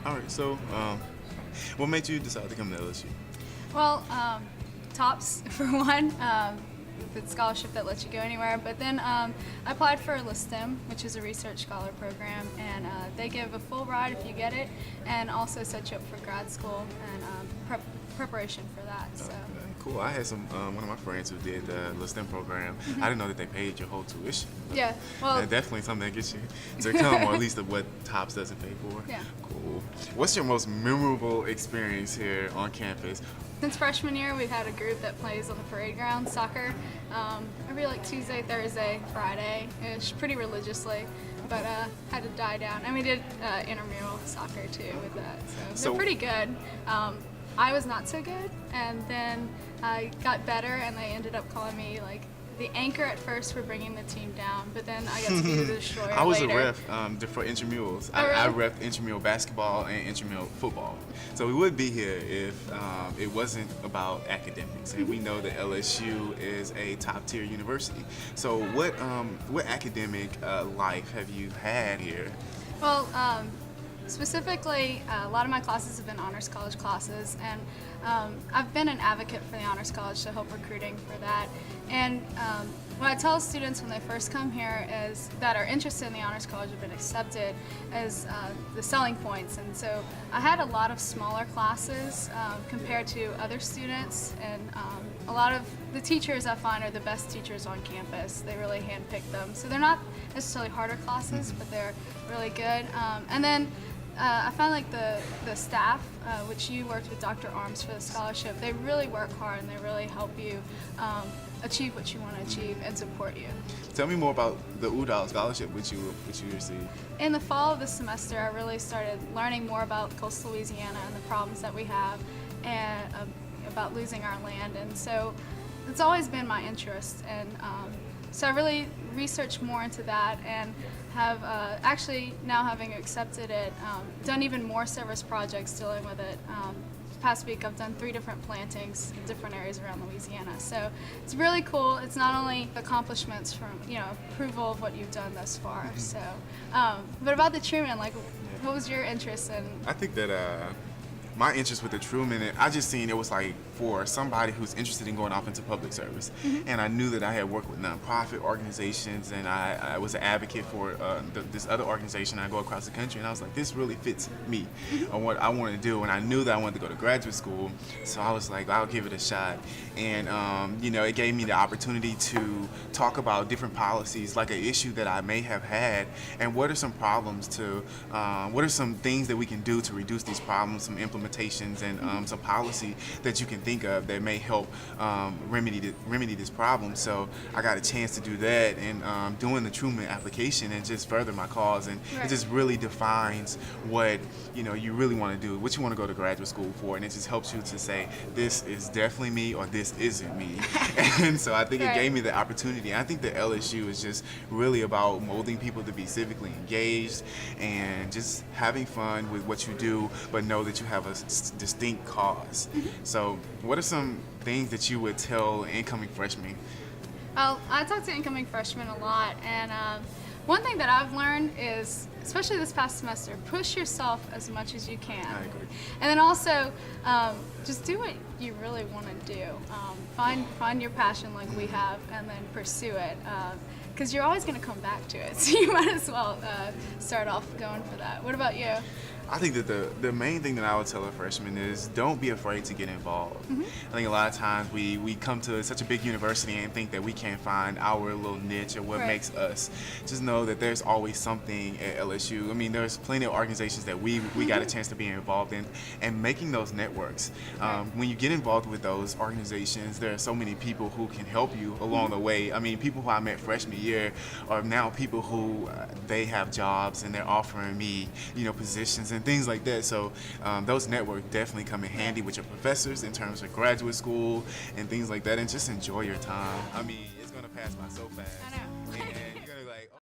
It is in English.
All right, so what made you decide to come to LSU? Well, TOPS for one, the scholarship that lets you go anywhere. But then I applied for LISTEM, which is a research scholar program, and they give a full ride if you get it, and also set you up for grad school and preparation for that. So. Cool. I had one of my friends who did the LISTEM program. I didn't know that they paid your whole tuition. Yeah, well, definitely something that gets you to come, or at least of what TOPS doesn't pay for. Yeah. Cool. What's your most memorable experience here on campus? Since freshman year, we've had a group that plays on the parade ground, soccer, every like Tuesday, Thursday, Friday-ish, pretty religiously, but had to die down. And we did intramural soccer too with that, so they're pretty good. I was not so good, and then I got better, and they ended up calling me like the anchor at first for bringing the team down, but then I got to be the destroyer I was later. a ref for intramurals. Oh, really? I ref intramural basketball and intramural football. So we would be here if it wasn't about academics, and we know that LSU is a top-tier university. So what academic life have you had here? Well, specifically, a lot of my classes have been honors college classes, and I've been an advocate for the honors college to help recruiting for that. And what I tell students when they first come here is that are interested in the honors college have been accepted as the selling points. And so I had a lot of smaller classes compared to other students, and a lot of the teachers I find are the best teachers on campus. They really handpick them. So they're not necessarily harder classes, but they're really good. And then I find like the staff, which you worked with Dr. Arms for the scholarship, they really work hard and they really help you achieve what you want to achieve and support you. Tell me more about the UDAL scholarship which you received. In the fall of this semester, I really started learning more about coastal Louisiana and the problems that we have, and about losing our land. And so it's always been my interest, and so I really researched more into that, and have actually, now having accepted it, done even more service projects dealing with it. This past week I've done 3 different plantings in different areas around Louisiana. So it's really cool. It's not only accomplishments from, approval of what you've done thus far. So, but about the Truman, like, what was your interest in? I think that my interest with the Truman, I just seen it was like for somebody who's interested in going off into public service. And I knew that I had worked with nonprofit organizations, and I was an advocate for this other organization. I go across the country, and I was like, this really fits me on what I want to do. And I knew that I wanted to go to graduate school, so I was like, I'll give it a shot. And it gave me the opportunity to talk about different policies, like an issue that I may have had, and what are some problems what are some things that we can do to reduce these problems, some implementations, and some policy that you can think of that may help remedy this problem. So I got a chance to do that, and doing the Truman application, and just further my cause, and it just really defines what you really want to do, what you want to go to graduate school for, and it just helps you to say, this is definitely me, or this isn't me. And so I think it gave me the opportunity. I think that LSU is just really about molding people to be civically engaged and just having fun with what you do, but know that you have a distinct cause. So what are some things that you would tell incoming freshmen? Well, I talk to incoming freshmen a lot, and one thing that I've learned is, especially this past semester, push yourself as much as you can. I agree. And then also, just do what you really want to do. Find your passion like we have, and then pursue it. Because you're always going to come back to it, so you might as well start off going for that. What about you? I think that the main thing that I would tell a freshman is don't be afraid to get involved. I think a lot of times we come to such a big university and think that we can't find our little niche or what makes us. Just know that there's always something at LSU. I mean, there's plenty of organizations that we got a chance to be involved in, and making those networks. When you get involved with those organizations, there are so many people who can help you along the way. I mean, people who I met freshman year are now people who they have jobs, and they're offering me, positions and things like that. So those networks definitely come in handy with your professors in terms of graduate school and things like that, and just enjoy your time. I mean, it's going to pass by so fast. I know.